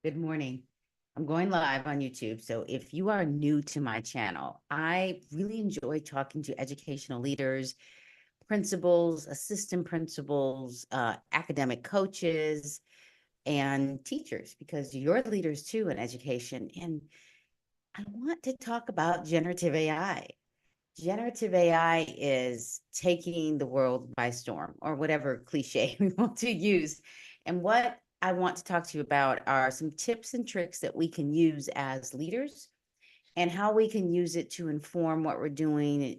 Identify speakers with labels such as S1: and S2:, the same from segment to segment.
S1: Good morning. I'm going live on YouTube. So if you are new to my channel, I really enjoy talking to educational leaders, principals, assistant principals, academic coaches, and teachers, because you're leaders too in education. And I want to talk about generative AI. Generative AI is taking the world by storm, or whatever cliche we want to use. And what I want to talk to you about are some tips and tricks that we can use as leaders and how we can use it to inform what we're doing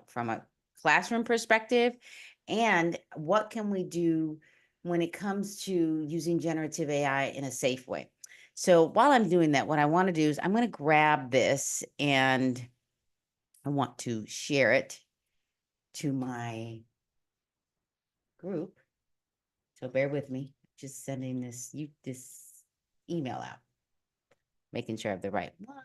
S1: from a classroom perspective, and what can we do when it comes to using generative AI in a safe way. So while I'm doing that, what I want to do is I'm going to grab this and I want to share it to my group. So bear with me. Just sending this email out, making sure I have the right one.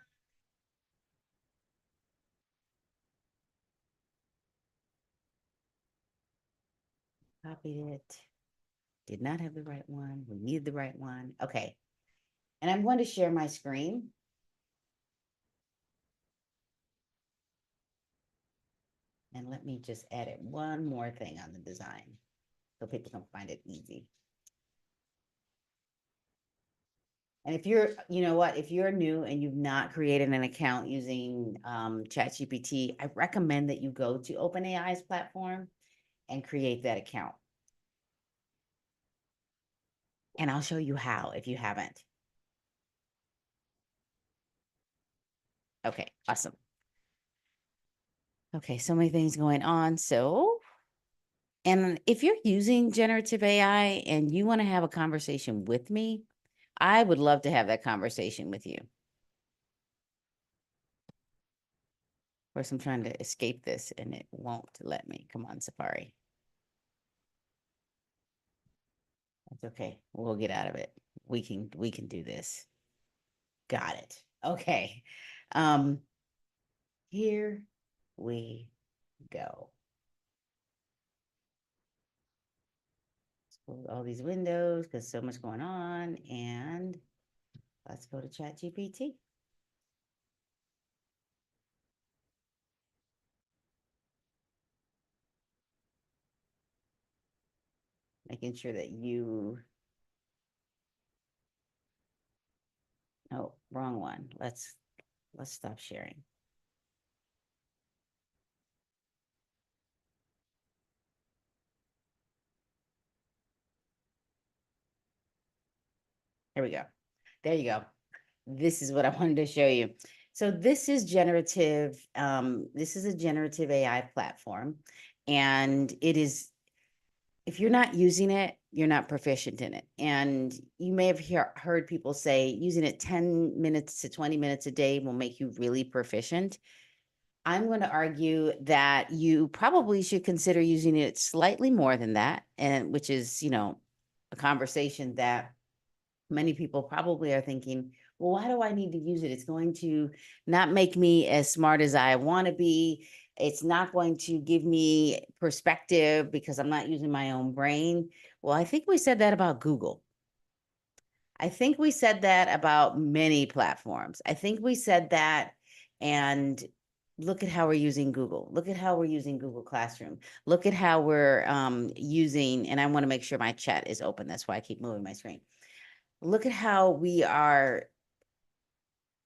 S1: Copied it. Did not have the right one. We need the right one. Okay. And I'm going to share my screen. And let me just edit one more thing on the design so people can find it easy. And if you're, you know what, if you're new and you've not created an account using ChatGPT, I recommend that you go to OpenAI's platform and create that account. And I'll show you how if you haven't. Okay, awesome. Okay, so many things going on. And if you're using generative AI and you want to have a conversation with me, I would love to have that conversation with you. Of course, I'm trying to escape this and it won't let me. Come on, Safari. That's okay. We'll get out of it. We can do this. Got it. Okay. Um, here we go. Let's close all these windows because so much going on, and let's go to ChatGPT. Making sure that oh, wrong one. Let's stop sharing. Here we go. There you go. This is what I wanted to show you. So this is generative. This is a generative AI platform, and it is, if you're not using it, you're not proficient in it. And you may have heard people say using it 10 minutes to 20 minutes a day will make you really proficient. I'm going to argue that you probably should consider using it slightly more than that, and which is, a conversation that many people probably are thinking, well, why do I need to use it? It's going to not make me as smart as I want to be. It's not going to give me perspective because I'm not using my own brain. Well, I think we said that about Google. I think we said that about many platforms. I think we said that, and look at how we're using Google. Look at how we're using Google Classroom. Look at how we're using, and I want to make sure my chat is open. That's why I keep moving my screen. Look at how we are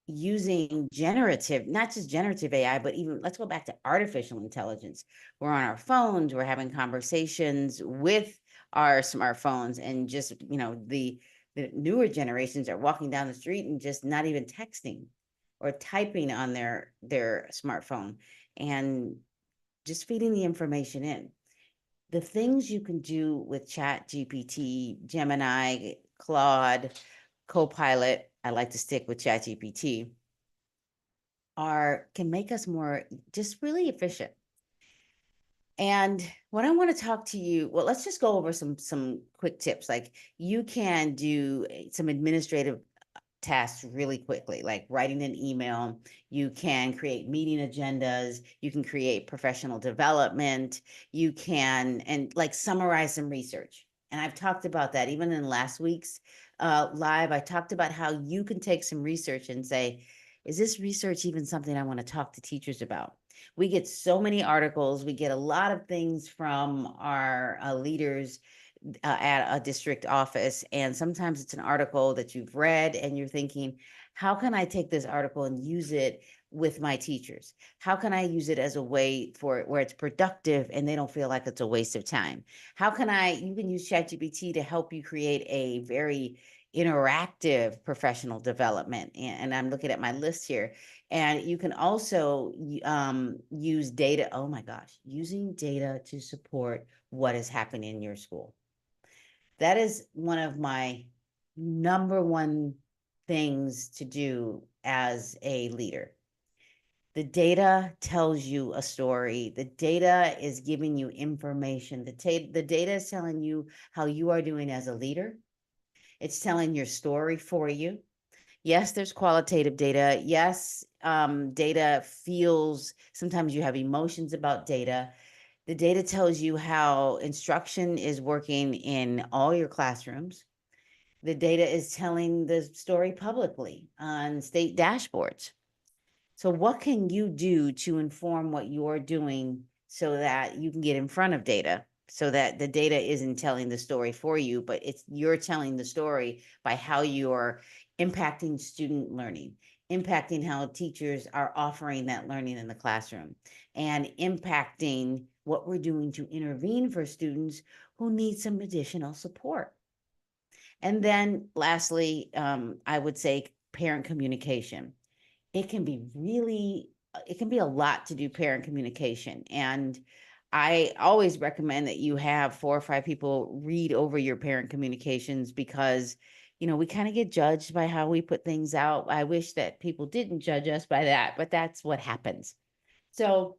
S1: using generative, not just generative AI, but even let's go back to artificial intelligence. We're on our phones, we're having conversations with our smartphones, and just, the newer generations are walking down the street and just not even texting or typing on their smartphone and just feeding the information in. The things you can do with Chat GPT, Gemini, Claude, Copilot, I like to stick with Chat GPT, can make us more just really efficient. And what I want to talk to you, well, let's just go over some quick tips. Like, you can do some administrative tasks really quickly, like writing an email. You can create meeting agendas. You can create professional development. You can, and like, summarize some research. And I've talked about that even in last week's live. I talked about how you can take some research and say, is this research even something I want to talk to teachers about? We get so many articles, we get a lot of things from our leaders at a district office. And sometimes it's an article that you've read and you're thinking, how can I take this article and use it with my teachers? How can I use it as a way for where it's productive and they don't feel like it's a waste of time? How can you can use ChatGPT to help you create a very interactive professional development. And I'm looking at my list here. And you can also use data. Oh my gosh, using data to support what is happening in your school. That is one of my number one things to do as a leader. The data tells you a story. The data is giving you information. The data is telling you how you are doing as a leader. It's telling your story for you. Yes, there's qualitative data. Yes, data feels, sometimes you have emotions about data. The data tells you how instruction is working in all your classrooms. The data is telling the story publicly on state dashboards. So what can you do to inform what you're doing so that you can get in front of data, so that the data isn't telling the story for you, but you're telling the story by how you're impacting student learning, impacting how teachers are offering that learning in the classroom, and impacting what we're doing to intervene for students who need some additional support. And then lastly, I would say parent communication. It can be it can be a lot to do parent communication. And I always recommend that you have 4 or 5 people read over your parent communications because, we kind of get judged by how we put things out. I wish that people didn't judge us by that, but that's what happens. So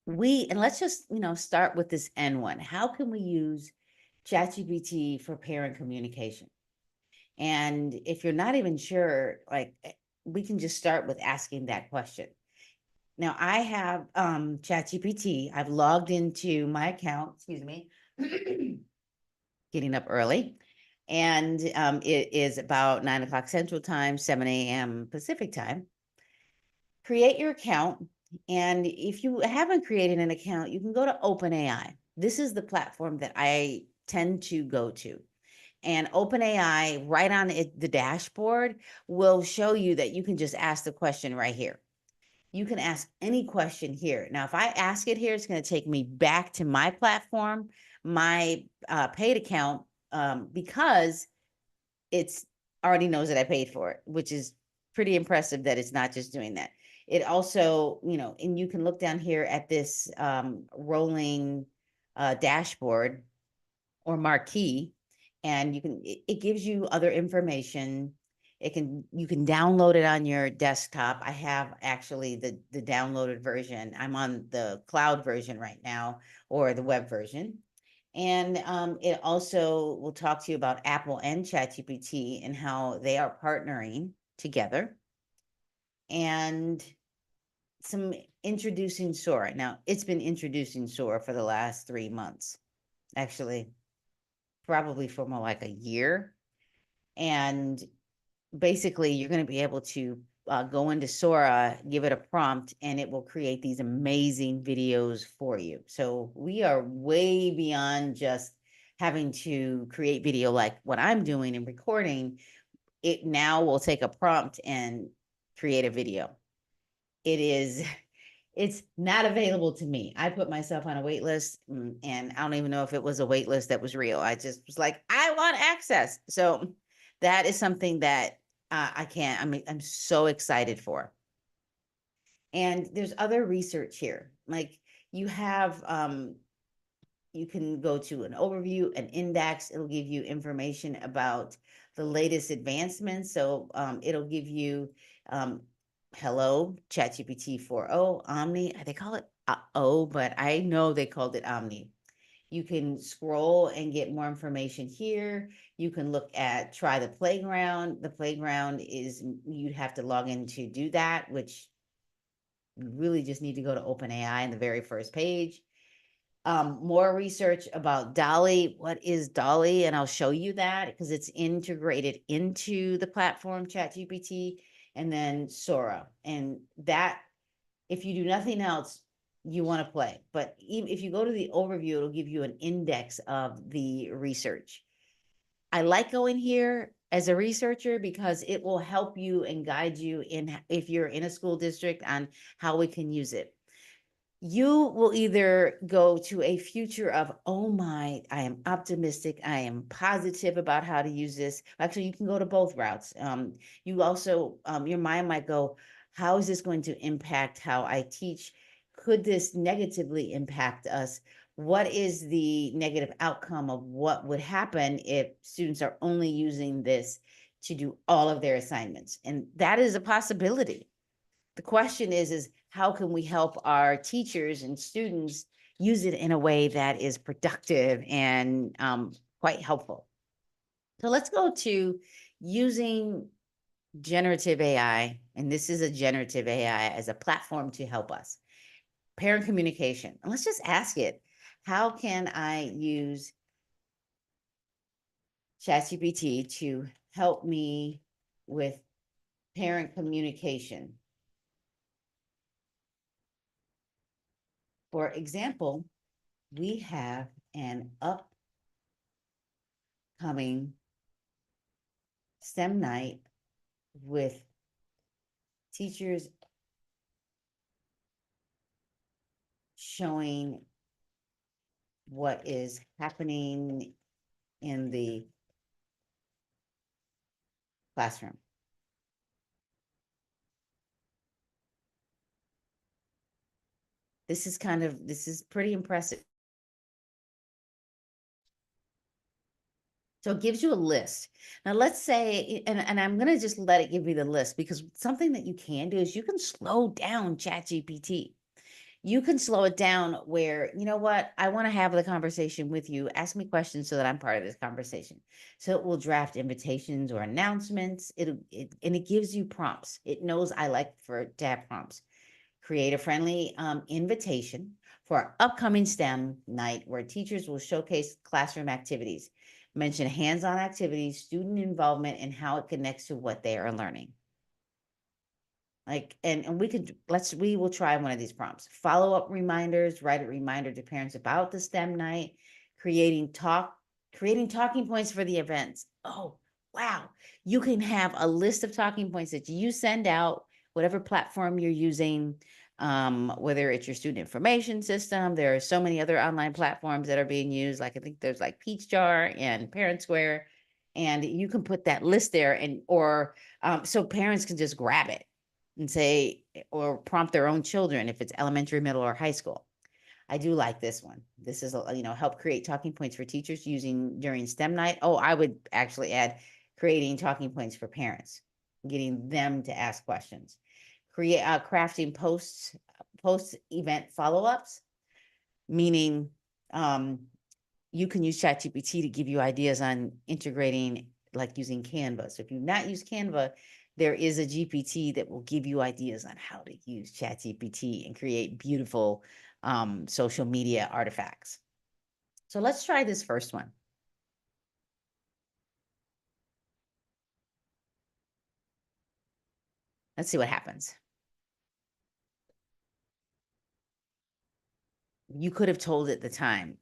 S1: and let's just, start with this N one. How can we use ChatGPT for parent communication? And if you're not even sure, like, we can just start with asking that question. Now I have ChatGPT. I've logged into my account, excuse me, getting up early. And it is about 9 o'clock Central Time, 7 a.m. Pacific Time. Create your account. And if you haven't created an account, you can go to OpenAI. This is the platform that I tend to go to. And OpenAI, right on the dashboard, will show you that you can just ask the question right here. You can ask any question here. Now, if I ask it here, it's going to take me back to my platform, my paid account, because it's already knows that I paid for it, which is pretty impressive that it's not just doing that. It also, and you can look down here at this rolling dashboard or marquee, and it gives you other information. You can download it on your desktop. I have actually the downloaded version. I'm on the cloud version right now, or the web version. And it also will talk to you about Apple and ChatGPT and how they are partnering together. And some introducing Sora. Now, it's been introducing Sora for the last 3 months. Actually, probably for more like a year. And basically, you're going to be able to go into Sora, give it a prompt, and it will create these amazing videos for you. So we are way beyond just having to create video like what I'm doing and recording. It now will take a prompt and create a video. It's not available to me. I put myself on a wait list, and I don't even know if it was a wait list that was real. I just was like, I want access. So that is something that I can't, I'm so excited for. And there's other research here. Like you have, you can go to an overview, an index. It'll give you information about the latest advancements. So it'll give you, hello, ChatGPT 4.0, Omni. They call it O, but I know they called it Omni. You can scroll and get more information here. You can look at try the playground. The playground is, you'd have to log in to do that, which you really just need to go to OpenAI in the very first page. more research about Dolly. What is Dolly? And I'll show you that because it's integrated into the platform ChatGPT, and then Sora. And that, if you do nothing else, you want to play. But even if you go to the overview, it'll give you an index of the research. I like going here as a researcher because it will help you and guide you in, if you're in a school district, on how we can use it. You will either go to a future of, oh my, I am optimistic, I am positive about how to use this. Actually, you can go to both routes. You also, your mind might go, how is this going to impact how I teach? Could this negatively impact us? What is the negative outcome of what would happen if students are only using this to do all of their assignments? And that is a possibility. The question is how can we help our teachers and students use it in a way that is productive and quite helpful? So let's go to using generative AI, and this is a generative AI as a platform to help us. Parent communication. And let's just ask it, how can I use ChatGPT to help me with parent communication? For example, we have an upcoming STEM night with teachers showing what is happening in the classroom. This is pretty impressive. So it gives you a list. Now let's say, and I'm gonna just let it give me the list, because something that you can do is you can slow down ChatGPT. You can slow it down where, you know what, I want to have the conversation with you. Ask me questions so that I'm part of this conversation. So it will draft invitations or announcements. And it gives you prompts. It knows I like to have prompts. Create a friendly invitation for our upcoming STEM night where teachers will showcase classroom activities. Mention hands-on activities, student involvement, and how it connects to what they are learning. Like, and we will try one of these prompts. Follow-up reminders, write a reminder to parents about the STEM night, creating talking points for the events. Oh, wow. You can have a list of talking points that you send out, whatever platform you're using, whether it's your student information system. There are so many other online platforms that are being used. Like, I think there's like Peach Jar and Parent Square, and you can put that list there, so parents can just grab it and say, or prompt their own children if it's elementary, middle, or high school. I do like this one. This is, help create talking points for teachers using during STEM night. Oh, I would actually add creating talking points for parents, getting them to ask questions. Crafting post event follow-ups, meaning you can use ChatGPT to give you ideas on integrating, like using Canva. So if you've not used Canva, there is a GPT that will give you ideas on how to use ChatGPT and create beautiful social media artifacts. So let's try this first one. Let's see what happens. You could have told it the time.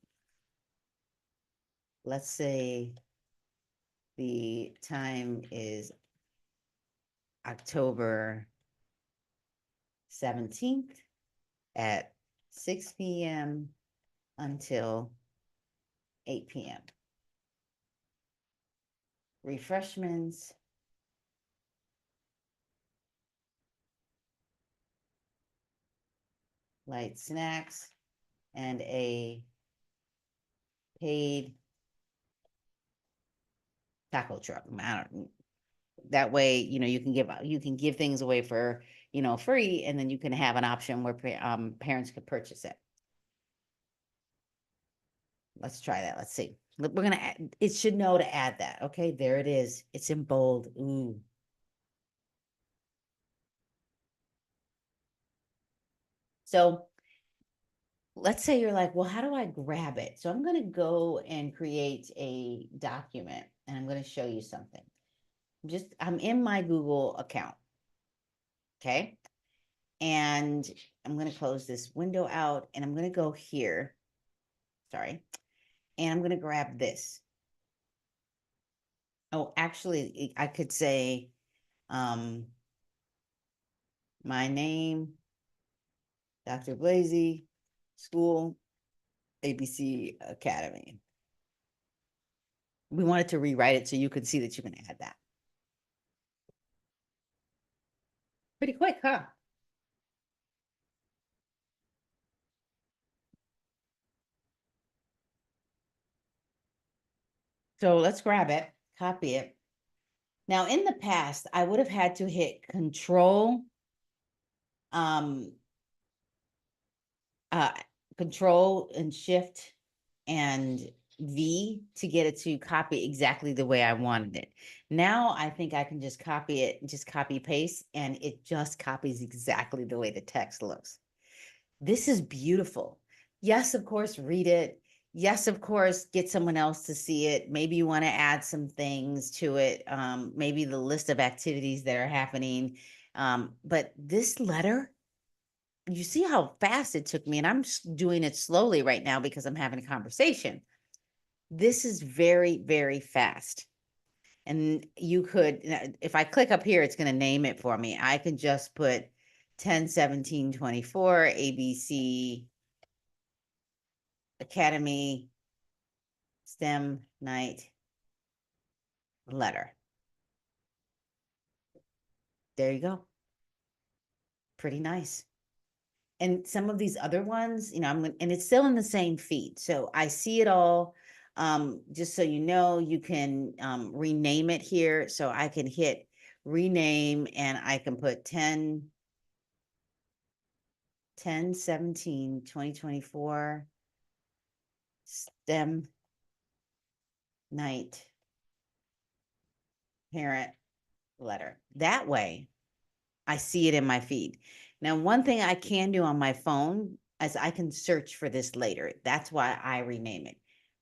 S1: Let's say the time is October 17th at 6 p.m. until 8 p.m. Refreshments, light snacks, and a paid taco truck. That way, you can give things away for, free, and then you can have an option where parents could purchase it. Let's try that. Let's see. We're gonna add, it should know to add that. Okay, there it is. It's in bold. Ooh. So let's say you're like, well, how do I grab it? So I'm going to go and create a document and I'm going to show you something. I'm in my Google account. Okay. And I'm going to close this window out and I'm going to go here. Sorry. And I'm going to grab this. Oh, actually, I could say, um, my name, Dr. Blazy, school, ABC Academy. We wanted to rewrite it so you could see that you can add that. Pretty quick, huh? So let's grab it, copy it. Now, in the past, I would have had to hit um, uh, control and shift and V to get it to copy exactly the way I wanted it. Now I think I can just copy it, just copy paste, and it just copies exactly the way the text looks. This is beautiful. Yes, of course, read it. Yes, of course, get someone else to see it. Maybe you want to add some things to it. Maybe the list of activities that are happening. But this letter, you see how fast it took me, and I'm doing it slowly right now because I'm having a conversation. This is very, very fast. And you could, if I click up here, it's going to name it for me. I can just put 10/17/24 ABC Academy STEM night letter. There you go. Pretty nice. And some of these other ones, and it's still in the same feed. So I see it all. Just so you know, you can rename it here. So I can hit rename and I can put 10/17/2024 STEM night parent letter. That way, I see it in my feed. Now, one thing I can do on my phone is I can search for this later. That's why I rename it.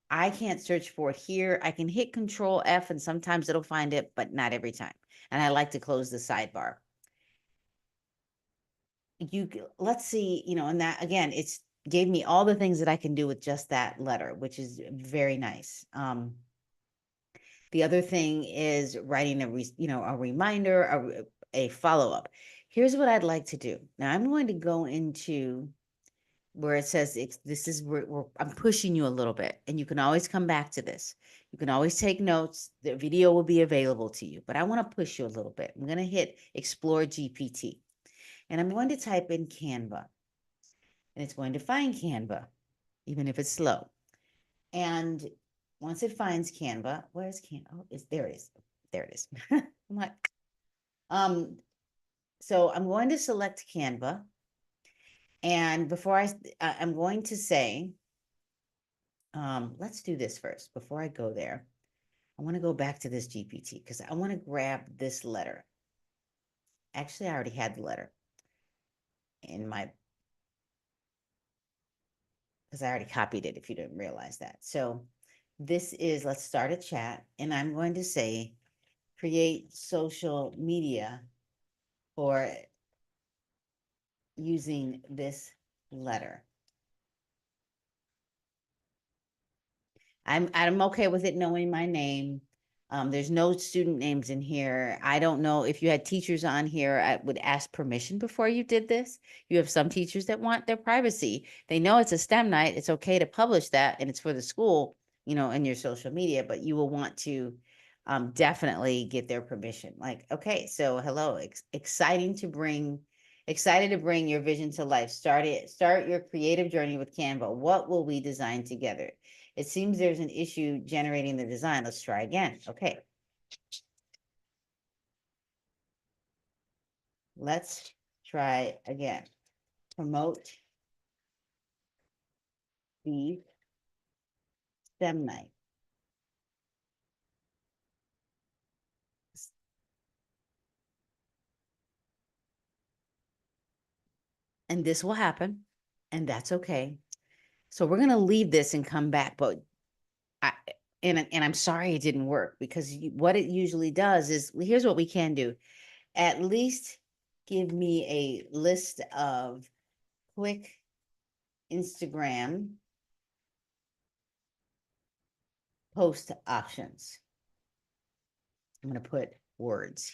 S1: I can't search for it here. I can hit Control F and sometimes it'll find it, but not every time. And I like to close the sidebar. Let's see, and that again, it's gave me all the things that I can do with just that letter, which is very nice. The other thing is writing a reminder, a follow-up. Here's what I'd like to do. Now I'm going to go into where it says this is where I'm pushing you a little bit, and you can always come back to this. You can always take notes. The video will be available to you, but I want to push you a little bit. I'm going to hit Explore GPT, and I'm going to type in Canva, and it's going to find Canva, even if it's slow. And once it finds Canva, where's Canva? Oh, there it is. There it is. I'm like, so I'm going to select Canva. And before I'm going to say, let's do this first. Before I go there, I want to go back to this GPT because I want to grab this letter. Actually, I already had the letter in my, because I already copied it if you didn't realize that. So this is, let's start a chat and I'm going to say, create social media for using this letter. I'm okay with it knowing my name. There's no student names in here. I don't know if you had teachers on here, I would ask permission before you did this. You have some teachers that want their privacy. They know it's a STEM night. It's okay to publish that and it's for the school, in your social media, but you will want to definitely get their permission. Like, okay, so hello, excited to bring your vision to life. Start your creative journey with Canva. What will we design together? It seems there's an issue generating the design. Let's try again. Okay. Let's try again. Promote the STEM night. And this will happen. And that's okay. So we're going to leave this and come back, but and I'm sorry it didn't work, because what it usually does is, here's what we can do. At least give me a list of quick Instagram post options. I'm going to put words,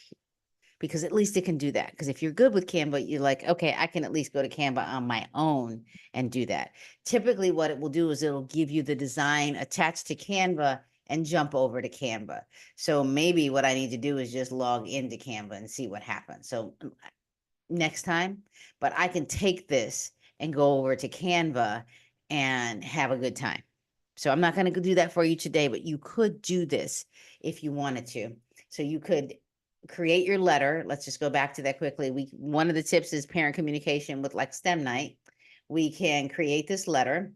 S1: because at least it can do that. Because if you're good with Canva, you're like, okay, I can at least go to Canva on my own and do that. Typically, what it will do is it'll give you the design attached to Canva and jump over to Canva. So maybe what I need to do is just log into Canva and see what happens. So next time, but I can take this and go over to Canva and have a good time. So I'm not going to do that for you today, but you could do this if you wanted to. So you could create your letter. Let's just go back to that quickly. One of the tips is parent communication with like STEM night. We can create this letter.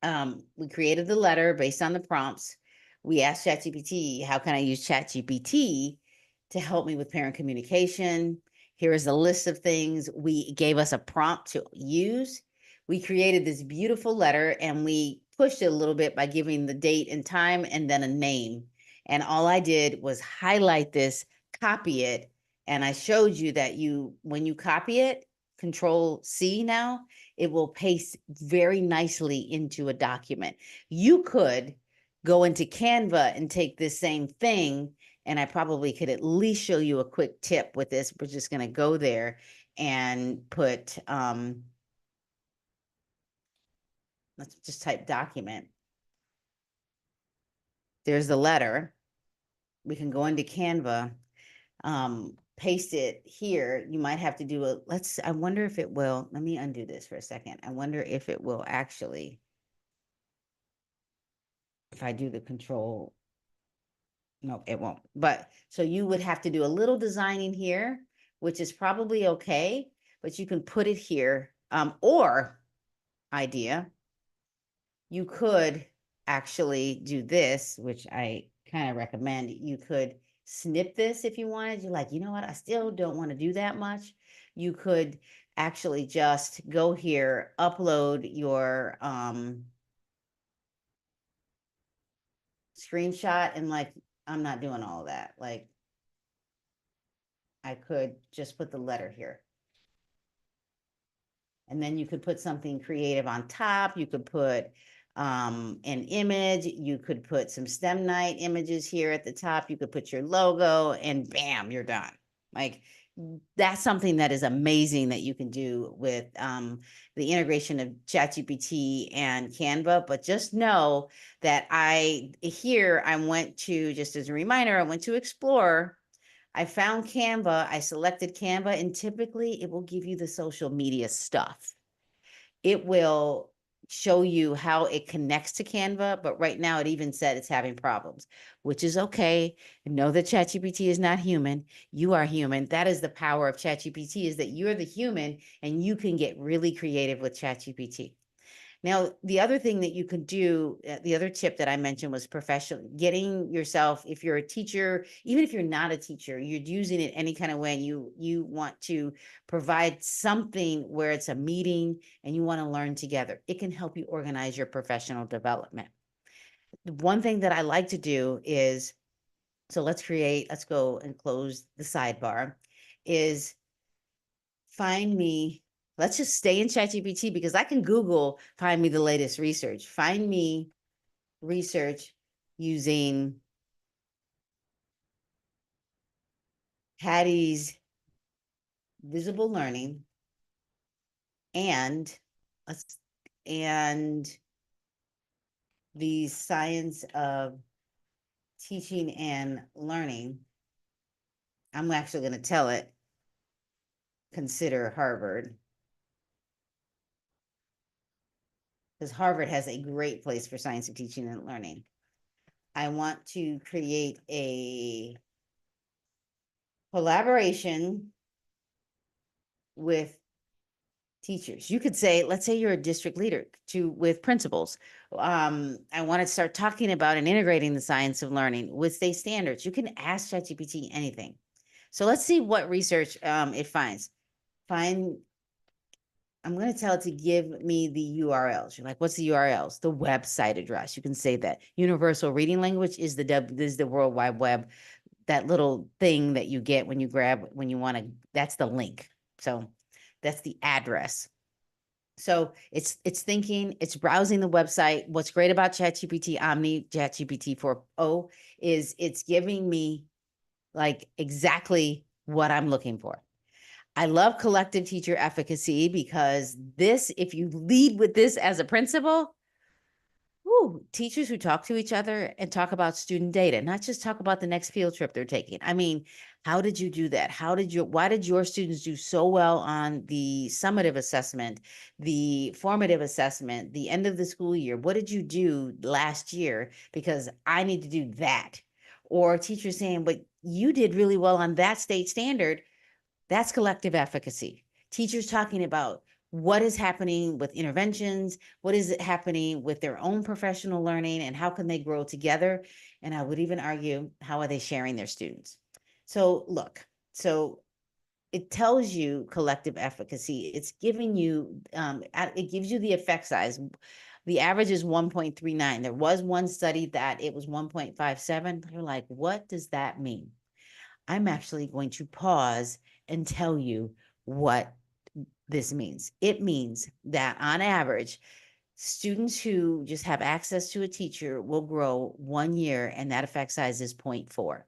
S1: We created the letter based on the prompts. We asked ChatGPT, how can I use ChatGPT to help me with parent communication? Here is a list of things. We gave us a prompt to use. We created this beautiful letter, and we pushed it a little bit by giving the date and time and then a name. And all I did was highlight this, copy it, and I showed you that when you copy it, Control C now, it will paste very nicely into a document. You could go into Canva and take this same thing, and I probably could at least show you a quick tip with this. We're just going to go there and put, let's just type document. There's the letter. We can go into Canva, paste it here. You might have to do I wonder if it will, let me undo this for a second. I wonder if it will actually, if I do the control, no, it won't. But so you would have to do a little designing here, which is probably okay, but you can put it here. Or idea, you could actually do this, which I kind of recommend. You could snip this if you wanted. You're like, you know what? I still don't want to do that much. You could actually just go here, upload your screenshot, and like, I'm not doing all of that. Like, I could just put the letter here. And then you could put something creative on top. You could put an image. You could put some STEM night images here at the top. You could put your logo, and bam, you're done. Like, that's something that is amazing that you can do with the integration of ChatGPT and Canva. But just know that I went to, just as a reminder, I went to Explore. I found Canva, I selected Canva, and typically it will give you the social media stuff. It will show you how it connects to Canva, but right now it even said it's having problems, which is okay. Know that ChatGPT is not human. You are human. That is the power of ChatGPT, is that you're the human and you can get really creative with ChatGPT. Now, the other thing that you can do, the other tip that I mentioned was professional, getting yourself, if you're a teacher, even if you're not a teacher, you're using it any kind of way, and you want to provide something where it's a meeting and you want to learn together. It can help you organize your professional development. The one thing that I like to do is, so let's go and close the sidebar, is find me, let's just stay in ChatGPT, because I can Google, find me the latest research. Find me research using Patty's visible learning and let's and the science of teaching and learning. I'm actually going to tell it, consider Harvard, because Harvard has a great place for science of teaching and learning. I want to create a collaboration with teachers. You could say, let's say you're a district leader with principals. I want to start talking about and integrating the science of learning with state standards. You can ask ChatGPT anything. So let's see what research it finds. Find I'm going to tell it to give me the URLs. You're like, what's the URLs? The website address. You can say that. Universal Reading Language is the World Wide Web, that little thing that you get when you grab, when you want to, that's the link. So that's the address. So it's thinking, it's browsing the website. What's great about ChatGPT Omni, ChatGPT 4.0 is it's giving me like exactly what I'm looking for. I love collective teacher efficacy because this, if you lead with this as a principal, teachers who talk to each other and talk about student data, not just talk about the next field trip they're taking. I mean, how did you do that? Why did your students do so well on the summative assessment, the formative assessment, the end of the school year? What did you do last year? Because I need to do that. Or teachers saying, but you did really well on that state standard. That's collective efficacy. Teachers talking about what is happening with interventions, what is happening with their own professional learning, and how can they grow together? And I would even argue, how are they sharing their students? So look, so it tells you collective efficacy. It's giving you, it gives you the effect size. The average is 1.39. There was one study that it was 1.57. You're like, what does that mean? I'm actually going to pause and tell you what this means. It means that on average, students who just have access to a teacher will grow 1 year, and that effect size is 0.4.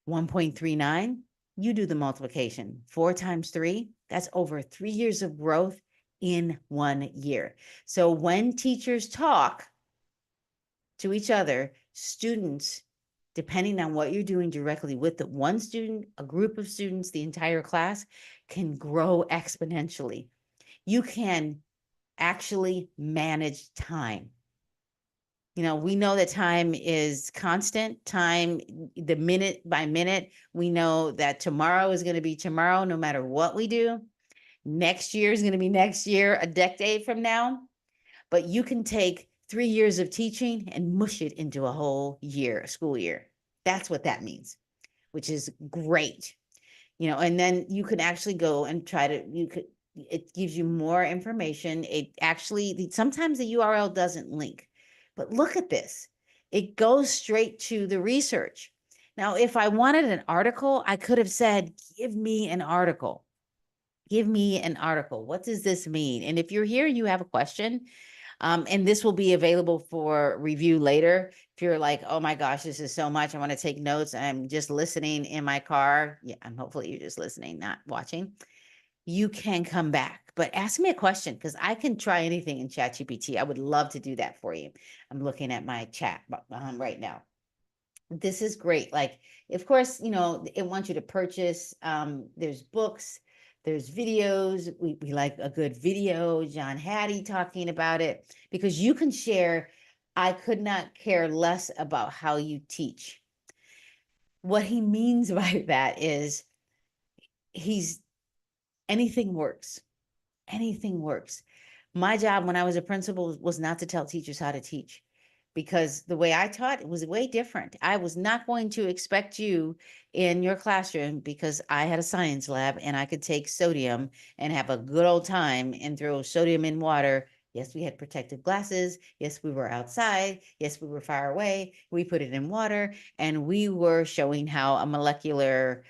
S1: 1.39, you do the multiplication. 4 times 3, that's over 3 years of growth in 1 year. So when teachers talk to each other, students, depending on what you're doing directly with the one student, a group of students, the entire class, can grow exponentially. You can actually manage time. You know, we know that time is constant. Time, the minute by minute, we know that tomorrow is going to be tomorrow, no matter what we do. Next year is going to be next year, a decade from now. But you can take 3 years of teaching and mush it into a whole year, a school year. That's what that means, which is great. You know, and then you can actually go and try to, it gives you more information. It actually, sometimes the URL doesn't link, but look at this. It goes straight to the research. Now, if I wanted an article, I could have said, give me an article. Give me an article. What does this mean? And if you're here, you have a question, and this will be available for review later. If you're like, oh my gosh, this is so much, I want to take notes, I'm just listening in my car. Yeah, and hopefully you're just listening, not watching. You can come back, but ask me a question because I can try anything in ChatGPT. I would love to do that for you. I'm looking at my chat right now. This is great. Like, of course, you know, it wants you to purchase. There's books, there's videos. We like a good video, John Hattie talking about it, because you can share. I could not care less about how you teach. What he means by that is he's anything works. Anything works. My job when I was a principal was not to tell teachers how to teach, because the way I taught, it was way different. I was not going to expect you in your classroom, because I had a science lab and I could take sodium and have a good old time and throw sodium in water. Yes, we had protective glasses. Yes, we were outside. Yes, we were far away. We put it in water, and we were showing how a molecular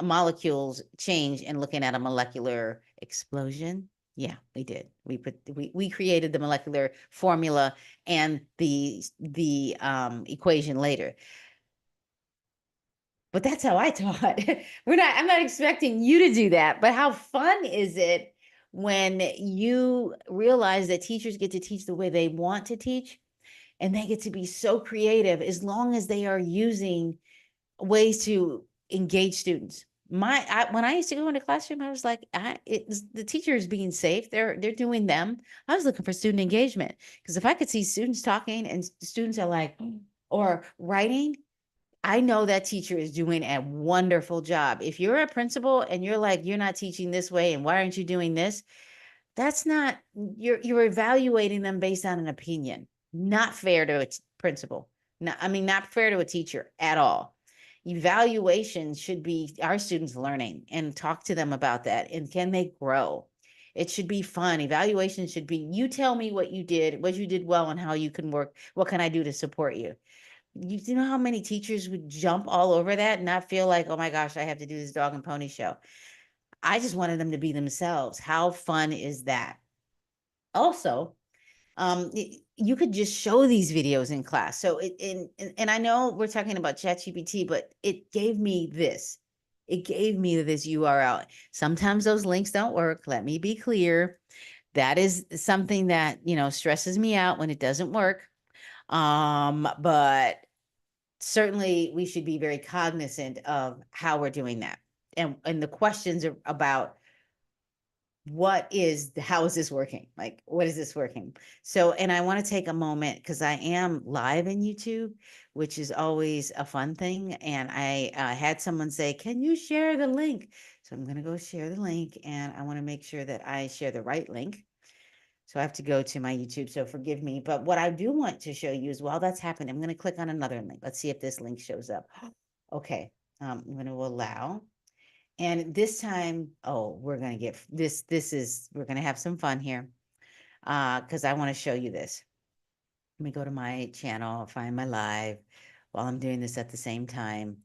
S1: molecules change and looking at a molecular explosion. Yeah, we did. We created the molecular formula and the equation later. But that's how I taught. I'm not expecting you to do that, but how fun is it when you realize that teachers get to teach the way they want to teach, and they get to be so creative as long as they are using ways to engage students. When I used to go into classroom, I was like, the teacher is being safe. They're doing them. I was looking for student engagement, because if I could see students talking and students are like, or writing, I know that teacher is doing a wonderful job. If you're a principal and you're like, you're not teaching this way, and why aren't you doing this? That's not, you're evaluating them based on an opinion. Not fair to a principal. Not fair to a teacher at all. Evaluation should be our students learning, and talk to them about that. And can they grow? It should be fun. Evaluation should be, you tell me what you did well, and how you can work. What can I do to support you? You know how many teachers would jump all over that and not feel like, oh my gosh, I have to do this dog and pony show. I just wanted them to be themselves. How fun is that? Also, you could just show these videos in class. So and I know we're talking about ChatGPT, but it gave me this. It gave me this URL. Sometimes those links don't work. Let me be clear. That is something that, stresses me out when it doesn't work. But certainly we should be very cognizant of how we're doing that. And the questions are about how is this working? Like, what is this working? So, and I want to take a moment because I am live in YouTube, which is always a fun thing. And I had someone say, can you share the link? So I'm going to go share the link, and I want to make sure that I share the right link. So I have to go to my YouTube, so forgive me. But what I do want to show you is, while that's happening, I'm going to click on another link. Let's see if this link shows up. Okay, I'm going to allow. And this time, we're going to get this. We're going to have some fun here, because I want to show you this. Let me go to my channel, find my live while I'm doing this at the same time.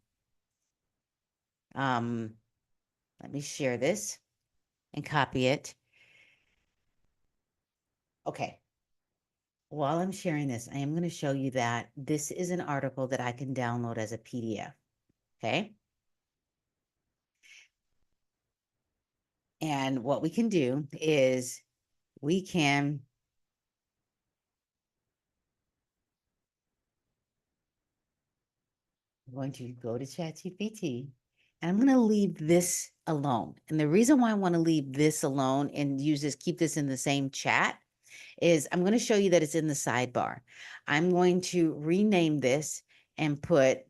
S1: Let me share this and copy it. Okay. While I'm sharing this, I am going to show you that this is an article that I can download as a PDF. Okay. And what we can do is we can I'm going to go to ChatGPT, and I'm going to leave this alone. And the reason why I want to leave this alone and keep this in the same chat, is I'm going to show you that it's in the sidebar. I'm going to rename this and put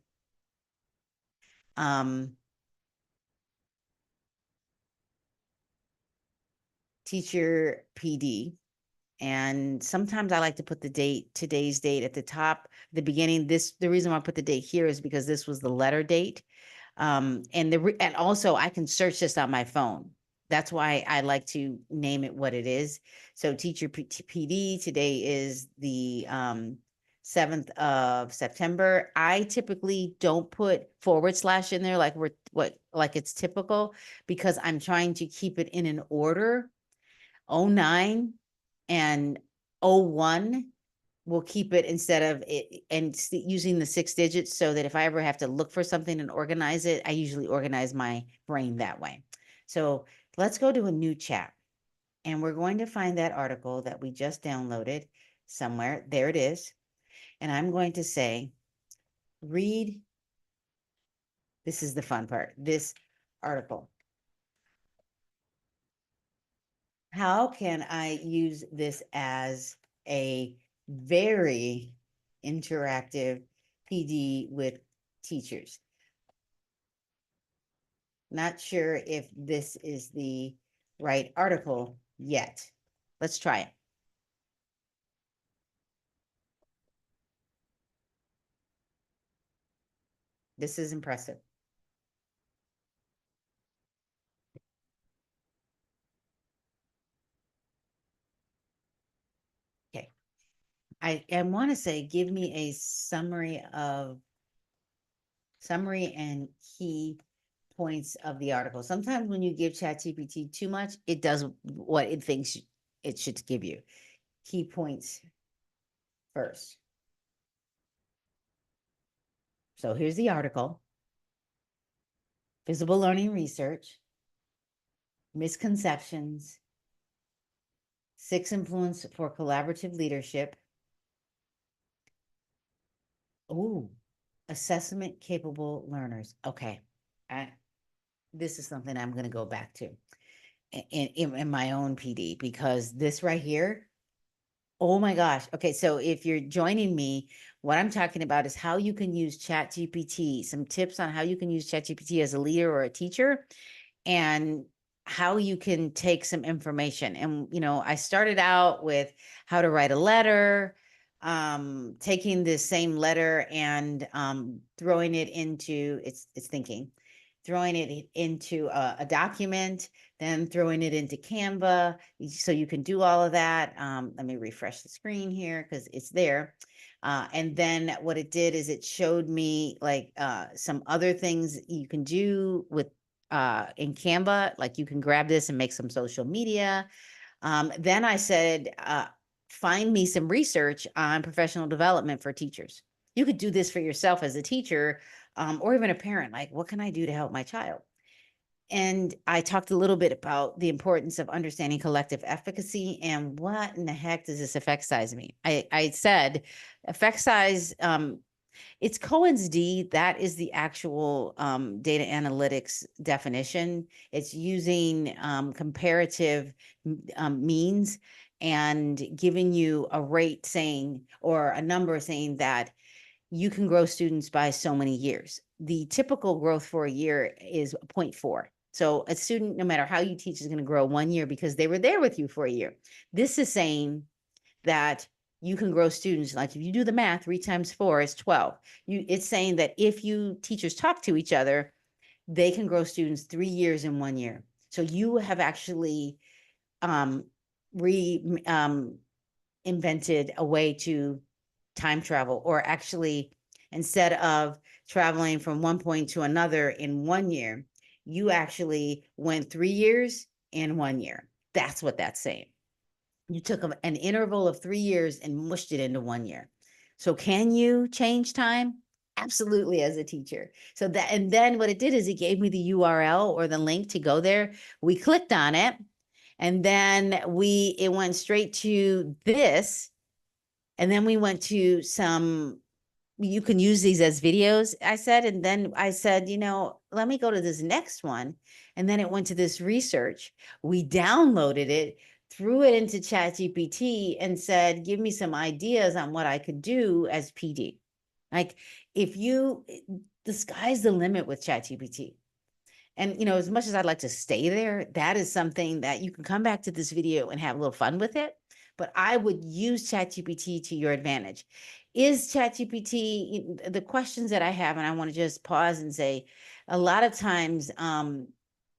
S1: teacher PD. And sometimes I like to put today's date at the top, the beginning. The reason why I put the date here is because this was the letter date. And also I can search this on my phone. That's why I like to name it what it is. So teacher PD, today is the 7th of September. I typically don't put / in there like it's typical, because I'm trying to keep it in an order. 09 and 01 will keep it instead of it, and using the 6 digits, so that if I ever have to look for something and organize it, I usually organize my brain that way. So let's go to a new chat, and we're going to find that article that we just downloaded somewhere. There it is. And I'm going to say, read. This is the fun part. This article. How can I use this as a very interactive PD with teachers? Not sure if this is the right article yet. Let's try it. This is impressive. Okay. I want to say, give me a summary and key points of the article. Sometimes when you give ChatGPT too much, it does what it thinks it should give you. Key points first. So here's the article. Visible learning research, misconceptions, 6 influence for collaborative leadership. Oh, assessment capable learners. Okay. This is something I'm going to go back to in my own PD, because this right here, oh my gosh. Okay, so if you're joining me, what I'm talking about is how you can use ChatGPT, some tips on how you can use ChatGPT as a leader or a teacher, and how you can take some information. And, I started out with how to write a letter, taking the same letter and throwing it into it's thinking, throwing it into a document, then throwing it into Canva, so you can do all of that. Let me refresh the screen here because it's there. And then what it did is it showed me like some other things you can do with in Canva, like you can grab this and make some social media. Then I said, find me some research on professional development for teachers. You could do this for yourself as a teacher, or even a parent. Like, what can I do to help my child? And I talked a little bit about the importance of understanding collective efficacy and what in the heck does this effect size mean? I said effect size, it's Cohen's D. That is the actual data analytics definition. It's using comparative means and giving you a rate saying, or a number saying that you can grow students by so many years. The typical growth for a year is 0.4. So a student, no matter how you teach, is going to grow 1 year because they were there with you for a year. This is saying that you can grow students. Like if you do the math, 3 times 4 is 12. It's saying that if you teachers talk to each other, they can grow students 3 years in 1 year. So you have actually um, invented a way to time travel, or actually, instead of traveling from one point to another in 1 year, you actually went 3 years in 1 year. That's what that's saying. You took an interval of 3 years and mushed it into 1 year. So can you change time? Absolutely, as a teacher. So that, and then what it did is it gave me the URL or the link to go there. We clicked on it, and then it went straight to this, and then we went to some, you can use these as videos, I said. And then I said, let me go to this next one. And then it went to this research. We downloaded it, threw it into ChatGPT and said, give me some ideas on what I could do as PD. Like the sky's the limit with ChatGPT. And, as much as I'd like to stay there, that is something that you can come back to this video and have a little fun with it. But I would use ChatGPT to your advantage. Is ChatGPT, the questions that I have, and I want to just pause and say, a lot of times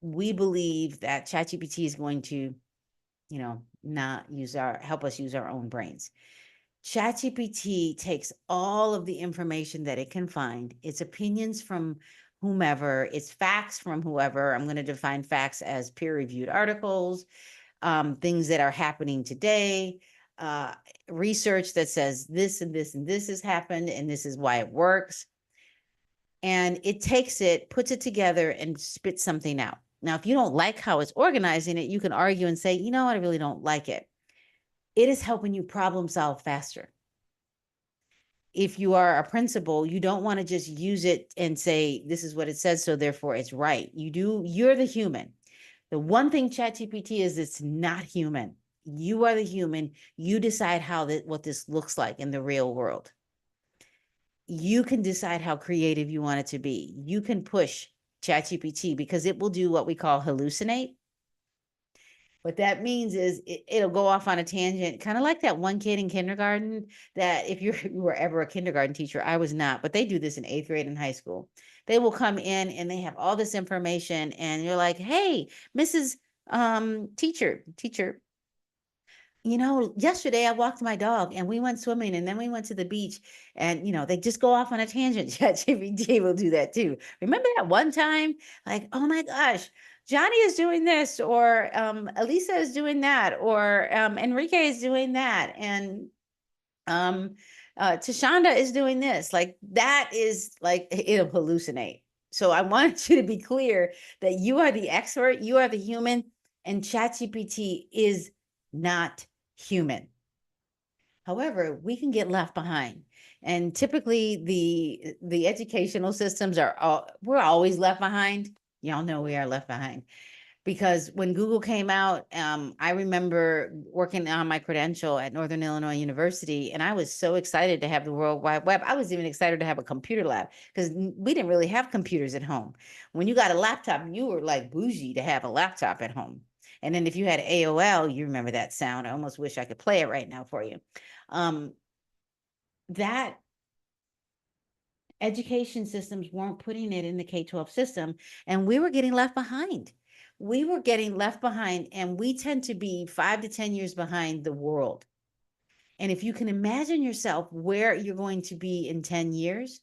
S1: we believe that ChatGPT is going to, not help us use our own brains. ChatGPT takes all of the information that it can find, its opinions from whomever, its facts from whoever. I'm going to define facts as peer-reviewed articles, things that are happening today, research that says this and this and this has happened, and this is why it works. And it takes it, puts it together, and spits something out. Now, if you don't like how it's organizing it, you can argue and say, I really don't like it. It is helping you problem solve faster. If you are a principal, you don't want to just use it and say, this is what it says, so therefore it's right. You're the human. The one thing ChatGPT is, it's not human. You are the human. You decide what this looks like in the real world. You can decide how creative you want it to be. You can push ChatGPT because it will do what we call hallucinate. What that means is it'll go off on a tangent, kind of like that one kid in kindergarten that if you were ever a kindergarten teacher, I was not, but they do this in 8th grade and high school. They will come in and they have all this information and you're like, hey, Mrs. Teacher, yesterday I walked my dog and we went swimming and then we went to the beach and, they just go off on a tangent. ChatGPT will do that too. Remember that one time? Like, oh my gosh, Johnny is doing this, or Elisa is doing that, or Enrique is doing that. And Tashonda is doing this. Like that is like, it'll hallucinate. So I wanted you to be clear that you are the expert, you are the human, and ChatGPT is not human. However, we can get left behind. And typically the educational systems we're always left behind. Y'all know we are left behind. Because when Google came out, I remember working on my credential at Northern Illinois University, and I was so excited to have the World Wide Web. I was even excited to have a computer lab because we didn't really have computers at home. When you got a laptop, you were like bougie to have a laptop at home. And then if you had AOL, you remember that sound. I almost wish I could play it right now for you. that education systems weren't putting it in the K-12 system, and we were getting left behind. We were getting left behind, and we tend to be 5 to 10 years behind the world. And if you can imagine yourself where you're going to be in 10 years,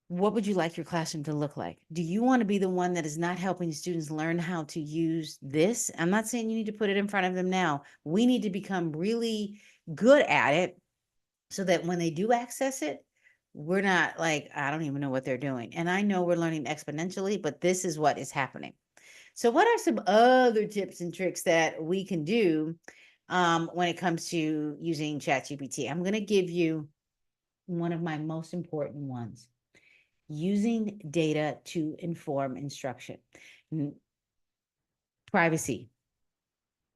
S1: what would you like your classroom to look like? Do you want to be the one that is not helping students learn how to use this? I'm not saying you need to put it in front of them now. We need to become really good at it so that when they do access it, we're not like, I don't even know what they're doing. And I know we're learning exponentially, but this is what is happening. So what are some other tips and tricks that we can do when it comes to using ChatGPT? I'm going to give you one of my most important ones: using data to inform instruction. Privacy,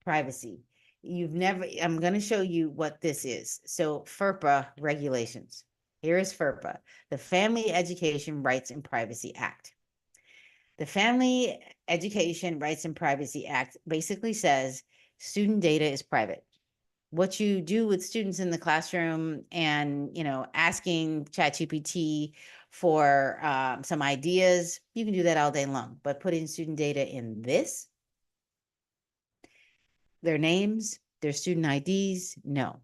S1: privacy. I'm going to show you what this is. So FERPA regulations. Here is FERPA, the Family Education Rights and Privacy Act. The Family Education Rights and Privacy Act basically says student data is private. What you do with students in the classroom and, asking ChatGPT for some ideas, you can do that all day long. But putting student data in this, their names, their student IDs, no.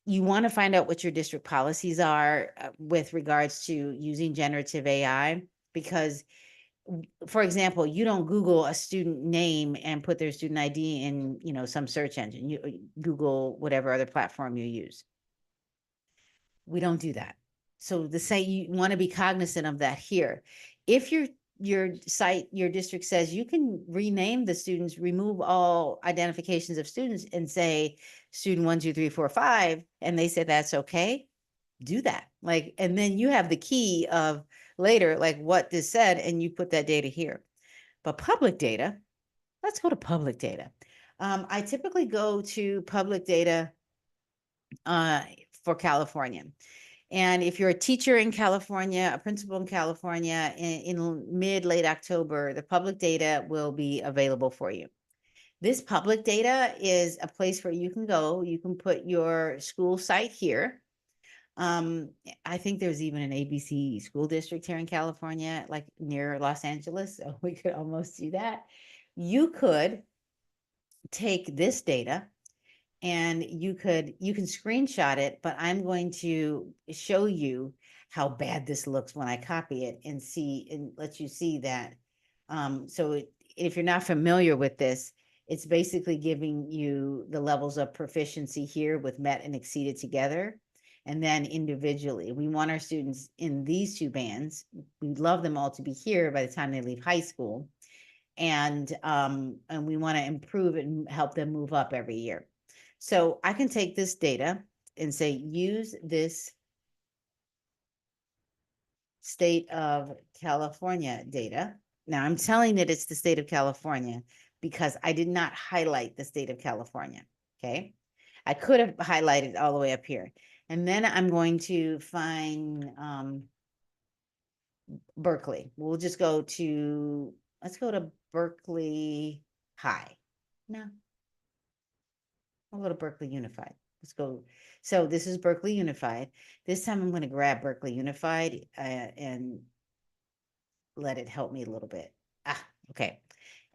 S1: You want to find out what your district policies are with regards to using generative AI, because, for example, you don't Google a student name and put their student ID in, some search engine. You Google whatever other platform you use. We don't do that. So you want to be cognizant of that here. If your site, your district says you can rename the students, remove all identifications of students and say student 1, 2, 3, 4, 5, and they say that's okay, do that. And then you have the key of later, what this said, and you put that data here. But public data, let's go to public data. I typically go to public data for California. And if you're a teacher in California, a principal in California, in mid-late October, the public data will be available for you. This public data is a place where you can go. You can put your school site here. I think there's even an ABC school district here in California, like near Los Angeles. So we could almost do that. You could take this data and you can screenshot it, but I'm going to show you how bad this looks when I copy it and let you see that. If you're not familiar with this, it's basically giving you the levels of proficiency here with met and exceeded together. And then individually, we want our students in these two bands. We'd love them all to be here by the time they leave high school. And we want to improve and help them move up every year. So I can take this data and say, use this state of California data. Now I'm telling it it's the state of California because I did not highlight the state of California. Okay. I could have highlighted all the way up here. And then I'm going to find Berkeley. Let's go to Berkeley High. No, I'll go to Berkeley Unified. Let's go. So this is Berkeley Unified. This time I'm going to grab Berkeley Unified and let it help me a little bit. Okay.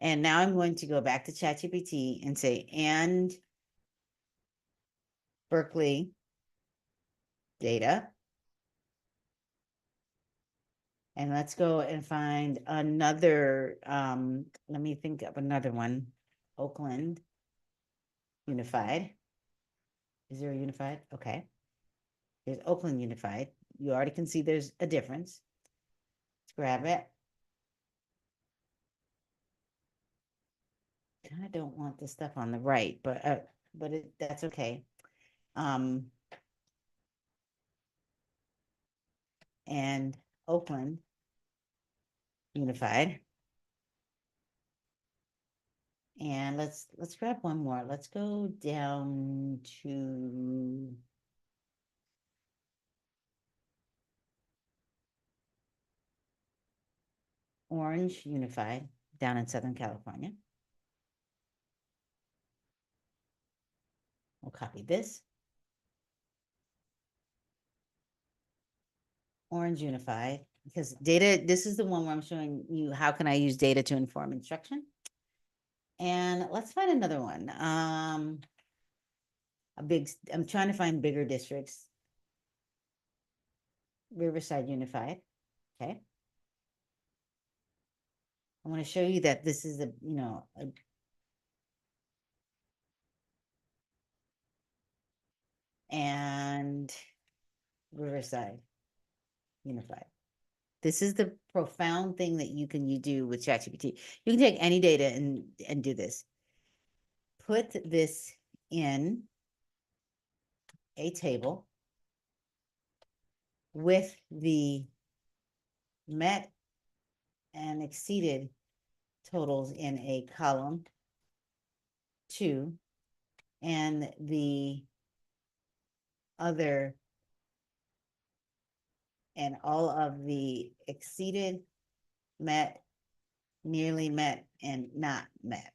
S1: And now I'm going to go back to ChatGPT and say, and Berkeley data. And let's go and find another, let me think of another one. Oakland Unified. Is there a Unified? Okay. There's Oakland Unified. You already can see there's a difference. Let's grab it. I don't want the stuff on the right, but that's okay. And Oakland Unified. And let's grab one more. Let's go down to Orange Unified down in Southern California. We'll copy this. Orange Unified, because data, this is the one where I'm showing you how can I use data to inform instruction. And let's find another one. I'm trying to find bigger districts. Riverside Unified, okay. I want to show you that this is and Riverside Unified. This is the profound thing that you do with ChatGPT. You can take any data and do this. Put this in a table with the met and exceeded totals in a column 2 and the other and all of the exceeded, met, nearly met, and not met.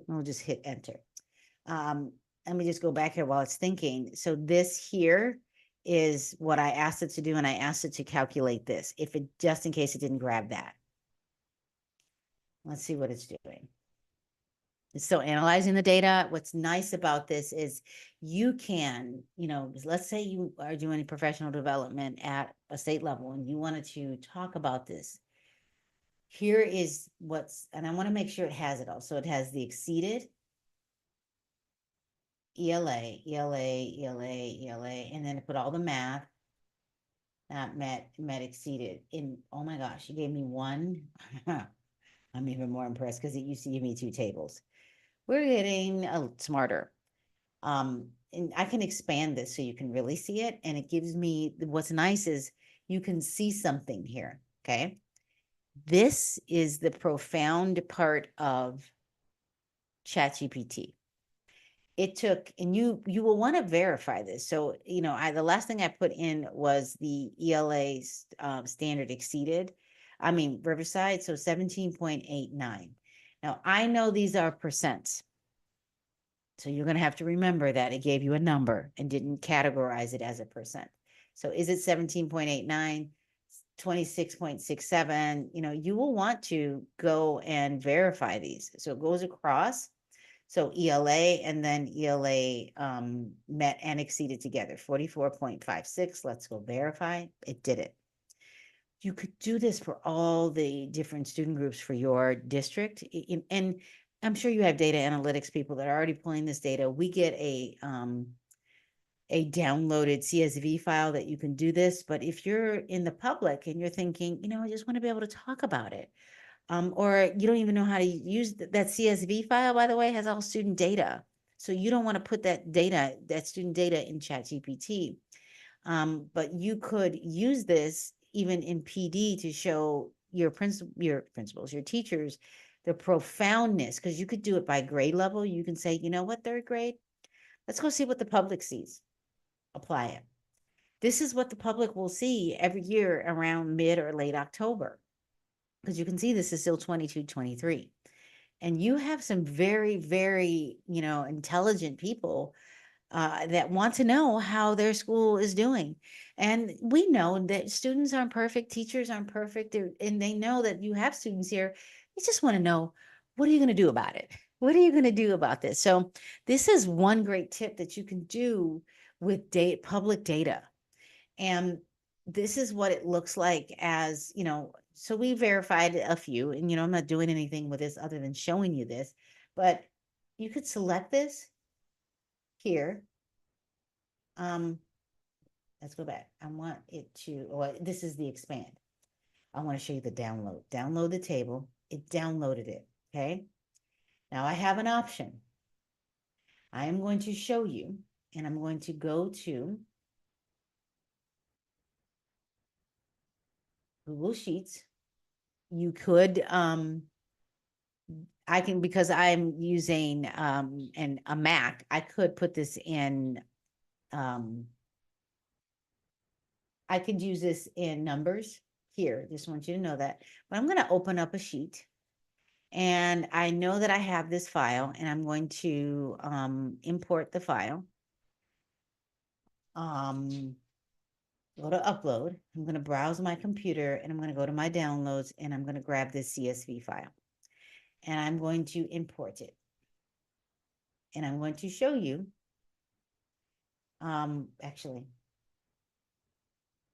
S1: We'll just hit enter. Let me just go back here while it's thinking. So this here is what I asked it to do, and I asked it to calculate this, if it, just in case it didn't grab that. Let's see what it's doing. It's still analyzing the data. What's nice about this is you can, let's say you are doing professional development at a state level and you wanted to talk about this. Here is and I want to make sure it has it all. So it has the exceeded, ELA, ELA, ELA, ELA, and then it put all the math, not met, exceeded. Oh my gosh, you gave me one. I'm even more impressed because it used to give me 2 tables. We're getting smarter. And I can expand this so you can really see it. And it gives me, what's nice is you can see something here, okay? This is the profound part of ChatGPT. It took, and you will want to verify this. So, the last thing I put in was the ELA standard exceeded. Riverside, so 17.89. Now, I know these are percents. So you're going to have to remember that it gave you a number and didn't categorize it as a percent. So is it 17.89, 26.67? You will want to go and verify these. So it goes across. So ELA and then ELA met and exceeded together, 44.56. Let's go verify. It did it. You could do this for all the different student groups for your district. And I'm sure you have data analytics people that are already pulling this data. We get a downloaded CSV file that you can do this. But if you're in the public and you're thinking, I just want to be able to talk about it, or you don't even know how to use that CSV file, by the way, has all student data. So you don't want to put that student data in ChatGPT. But you could use this even in PD to show your principals, your teachers, the profoundness, because you could do it by grade level. You can say, what, 3rd grade? Let's go see what the public sees. Apply it. This is what the public will see every year around mid or late October, because you can see this is still 22, 23. And you have some very, very, intelligent people that want to know how their school is doing. And we know that students aren't perfect, teachers aren't perfect, and they know that you have students here. They just want to know, what are you going to do about it? What are you going to do about this? So this is one great tip that you can do with public data. And this is what it looks like as, so we verified a few, and, I'm not doing anything with this other than showing you this, but you could select this here. Let's go back. I want it to, this is the expand. I want to show you the download. Download the table. It downloaded it, okay? Now I have an option. I am going to show you, and I'm going to go to Google Sheets. You could, I can, because I'm using a Mac, I could put this in, I could use this in numbers here. Just want you to know that. But I'm going to open up a sheet. And I know that I have this file, and I'm going to import the file. Go to upload. I'm going to browse my computer and I'm going to go to my downloads and I'm going to grab this CSV file and I'm going to import it. And I'm going to show you, actually,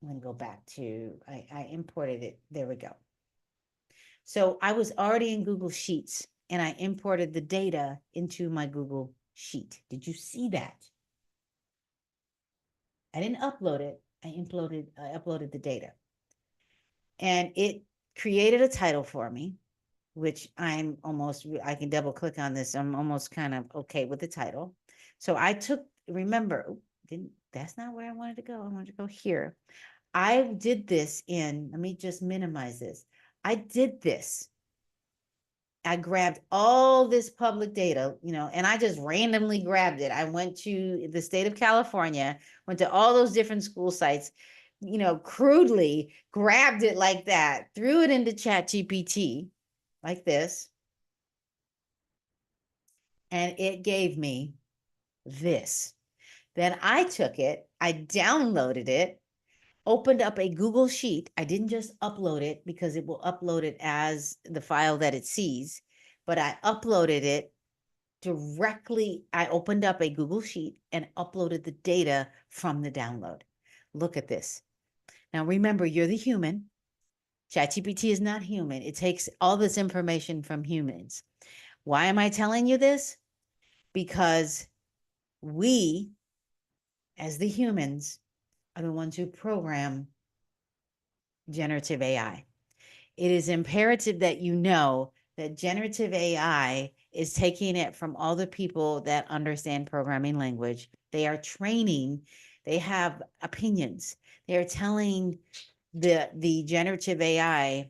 S1: I'm going to go back to, I imported it. There we go. So I was already in Google Sheets and I imported the data into my Google Sheet. Did you see that? I didn't upload it. I uploaded the data. And it created a title for me, which I can double click on this. I'm almost kind of okay with the title. So I took, remember, that's not where I wanted to go. I wanted to go here. I did this let me just minimize this. I did this. I grabbed all this public data, and I just randomly grabbed it. I went to the state of California, went to all those different school sites, crudely grabbed it like that, threw it into ChatGPT like this, and it gave me this. Then I took it, I downloaded it, opened up a Google Sheet. I didn't just upload it because it will upload it as the file that it sees, but I uploaded it directly. I opened up a Google Sheet and uploaded the data from the download. Look at this. Now, remember, you're the human. ChatGPT is not human. It takes all this information from humans. Why am I telling you this? Because we, as the humans, are the ones who program generative AI. It is imperative that you know that generative AI is taking it from all the people that understand programming language. They are training, they have opinions. They are telling the generative AI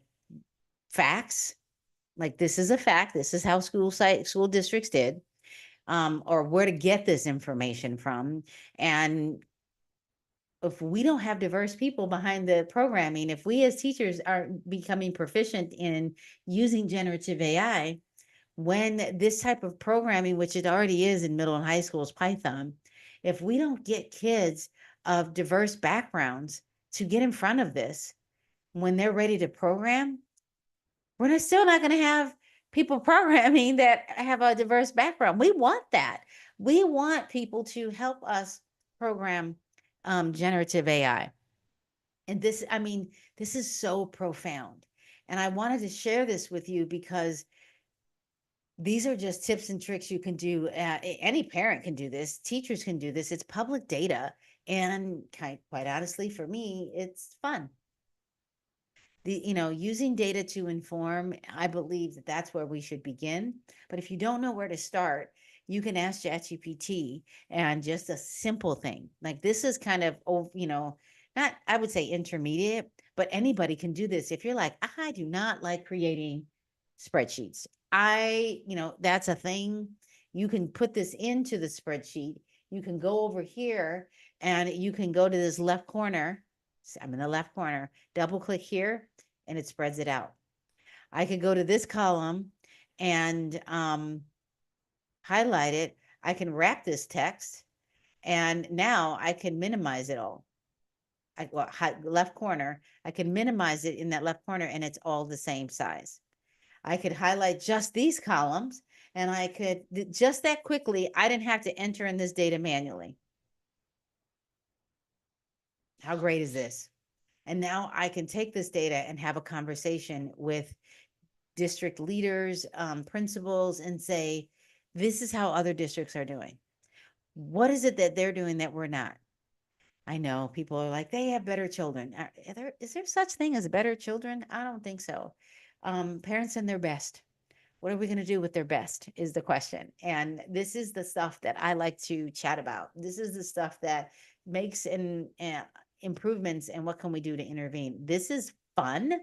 S1: facts, like this is a fact, this is how school districts did, or where to get this information from. And if we don't have diverse people behind the programming, if we as teachers are becoming proficient in using generative AI, when this type of programming, which it already is in middle and high schools, Python, if we don't get kids of diverse backgrounds to get in front of this when they're ready to program, we're still not going to have people programming that have a diverse background. We want that. We want people to help us program generative AI. And this is so profound. And I wanted to share this with you because these are just tips and tricks you can do. Any parent can do this. Teachers can do this. It's public data. And quite honestly, for me, it's fun. Using data to inform, I believe that that's where we should begin. But if you don't know where to start, you can ask ChatGPT and just a simple thing like this is kind of, not, I would say intermediate, but anybody can do this. If you're like, I do not like creating spreadsheets, that's a thing. You can put this into the spreadsheet. You can go over here and you can go to this left corner. I'm in the left corner, double click here, and it spreads it out. I could go to this column and highlight it. I can wrap this text, and now I can minimize it all. Left corner, I can minimize it in that left corner, and it's all the same size. I could highlight just these columns, and I could, just that quickly, I didn't have to enter in this data manually. How great is this? And now I can take this data and have a conversation with district leaders, principals, and say, this is how other districts are doing. What is it that they're doing that we're not? I know people are like, they have better children. Is there such thing as better children? I don't think so. Parents and their best. What are we going to do with their best is the question. And this is the stuff that I like to chat about. This is the stuff that makes improvements, and what can we do to intervene? This is fun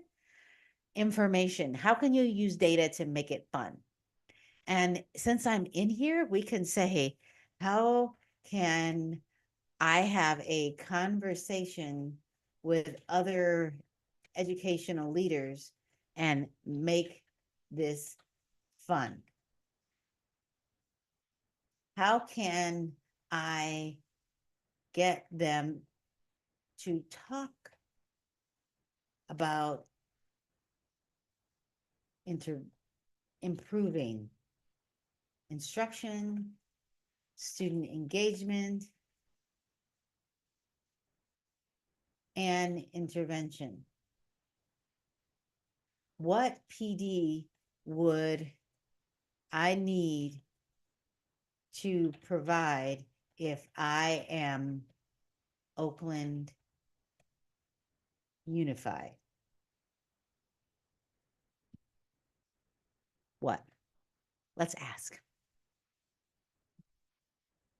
S1: information. How can you use data to make it fun? And since I'm in here, we can say, how can I have a conversation with other educational leaders and make this fun? How can I get them to talk about improving instruction, student engagement, and intervention. What PD would I need to provide if I am Oakland Unified? What? Let's ask.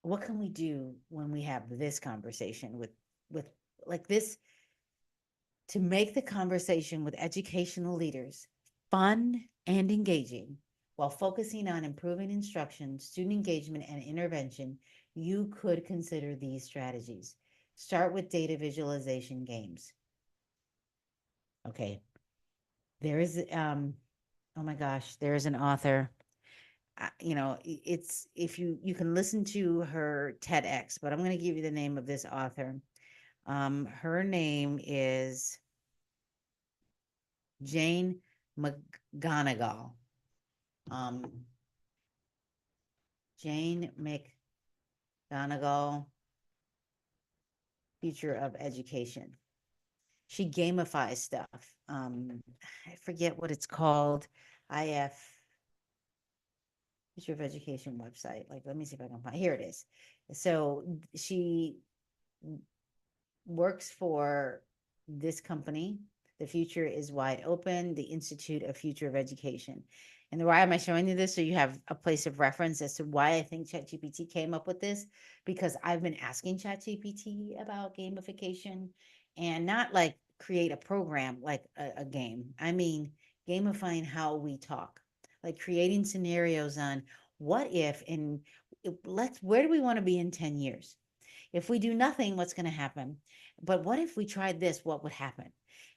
S1: What can we do when we have this conversation with like this to make the conversation with educational leaders fun and engaging while focusing on improving instruction, student engagement, and intervention? You could consider these strategies. Start with data visualization games. Okay. There is, oh my gosh, there is an author. It's if you can listen to her TEDx, but I'm going to give you the name of this author. Her name is Jane McGonigal. Jane McGonigal, Future of Education. She gamifies stuff. I forget what it's called. IF Future of Education website. Like, let me see if I can find. Here it is. So she works for this company. The future is wide open, the Institute of Future of Education. And why am I showing you this? So you have a place of reference as to why I think ChatGPT came up with this, because I've been asking ChatGPT about gamification, and not like create a program like a game. I mean, gamifying how we talk, like creating scenarios on what if, and where do we want to be in 10 years? If we do nothing, what's going to happen? But what if we tried this? What would happen?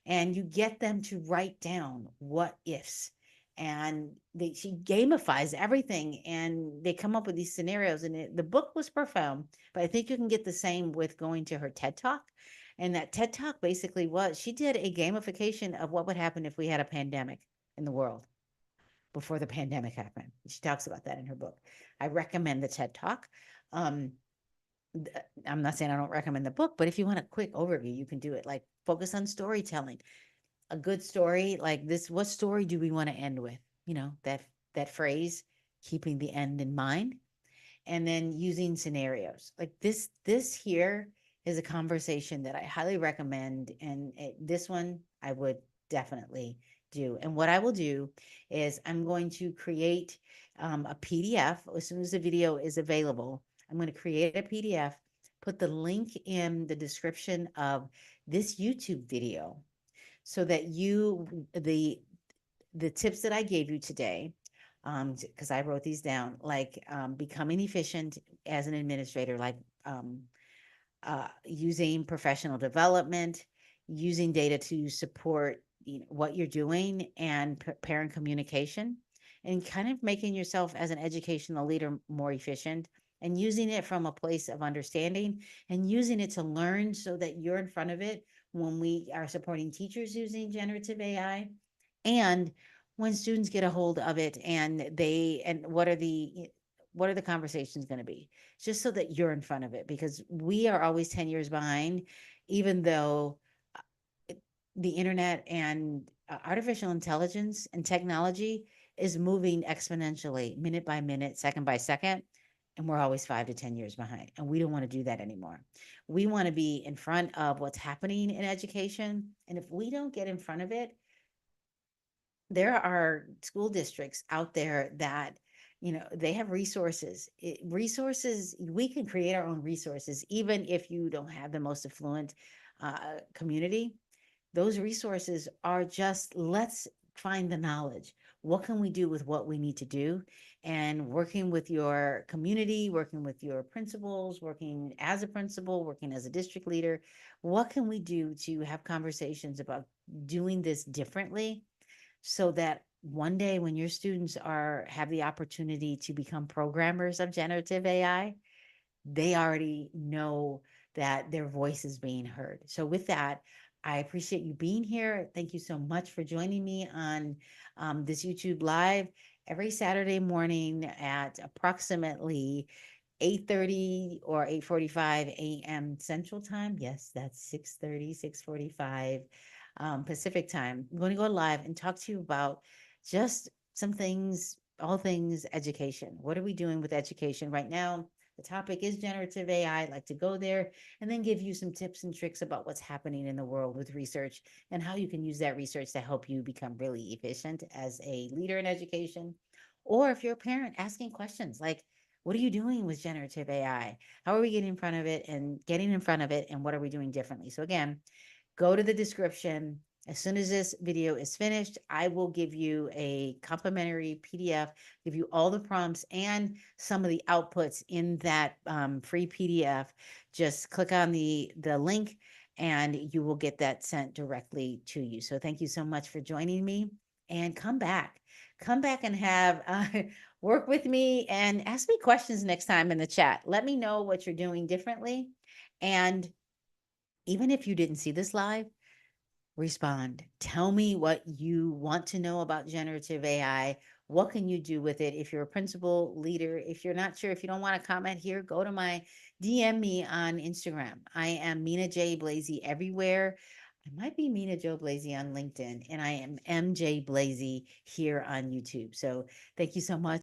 S1: And you get them to write down what ifs. And she gamifies everything, and they come up with these scenarios. And the book was profound, but I think you can get the same with going to her TED Talk. And that TED Talk basically was, she did a gamification of what would happen if we had a pandemic in the world before the pandemic happened. She talks about that in her book. I recommend the TED Talk. I'm not saying I don't recommend the book, but if you want a quick overview, you can do it. Like, focus on storytelling. A good story like this, what story do we want to end with? That phrase, keeping the end in mind, and then using scenarios. Like this here is a conversation that I highly recommend, and this one I would definitely do. And what I will do is I'm going to create a PDF as soon as the video is available. I'm going to create a PDF, put the link in the description of this YouTube video, so that the tips that I gave you today, because I wrote these down, like becoming efficient as an administrator, like using professional development, using data to support what you're doing, and parent communication, and kind of making yourself as an educational leader more efficient, and using it from a place of understanding, and using it to learn so that you're in front of it when we are supporting teachers using generative AI, and when students get a hold of it, and what are the conversations going to be, just so that you're in front of it, because we are always 10 years behind, even though the internet and artificial intelligence and technology is moving exponentially, minute by minute, second by second, and we're always 5 to 10 years behind. And we don't want to do that anymore. We want to be in front of what's happening in education. And if we don't get in front of it, there are school districts out there that they have resources. We can create our own resources, even if you don't have the most affluent community. Those resources are just, let's find the knowledge. What can we do with what we need to do? And working with your community, working with your principals, working as a principal, working as a district leader, what can we do to have conversations about doing this differently, so that one day when your students have the opportunity to become programmers of generative AI, they already know that their voice is being heard. So with that, I appreciate you being here. Thank you so much for joining me on this YouTube live every Saturday morning at approximately 8:30 or 8:45 a.m. Central Time. Yes, that's 6:30, 6:45 Pacific Time. I'm going to go live and talk to you about just some things, all things education. What are we doing with education right now? The topic is generative AI. I'd like to go there and then give you some tips and tricks about what's happening in the world with research and how you can use that research to help you become really efficient as a leader in education. Or if you're a parent asking questions like, what are you doing with generative AI? How are we getting in front of it, and what are we doing differently? So again, go to the description. As soon as this video is finished, I will give you a complimentary PDF, give you all the prompts and some of the outputs in that free PDF. Just click on the link and you will get that sent directly to you. So thank you so much for joining me, and come back. Come back and have work with me and ask me questions next time in the chat. Let me know what you're doing differently. And even if you didn't see this live, respond. Tell me what you want to know about generative AI. What can you do with it? If you're a principal leader, if you're not sure, if you don't want to comment here, go to my DM me on Instagram. I am Mina J. Blazy everywhere. I might be Mina Joe Blazy on LinkedIn, and I am MJ Blazy here on YouTube. So thank you so much.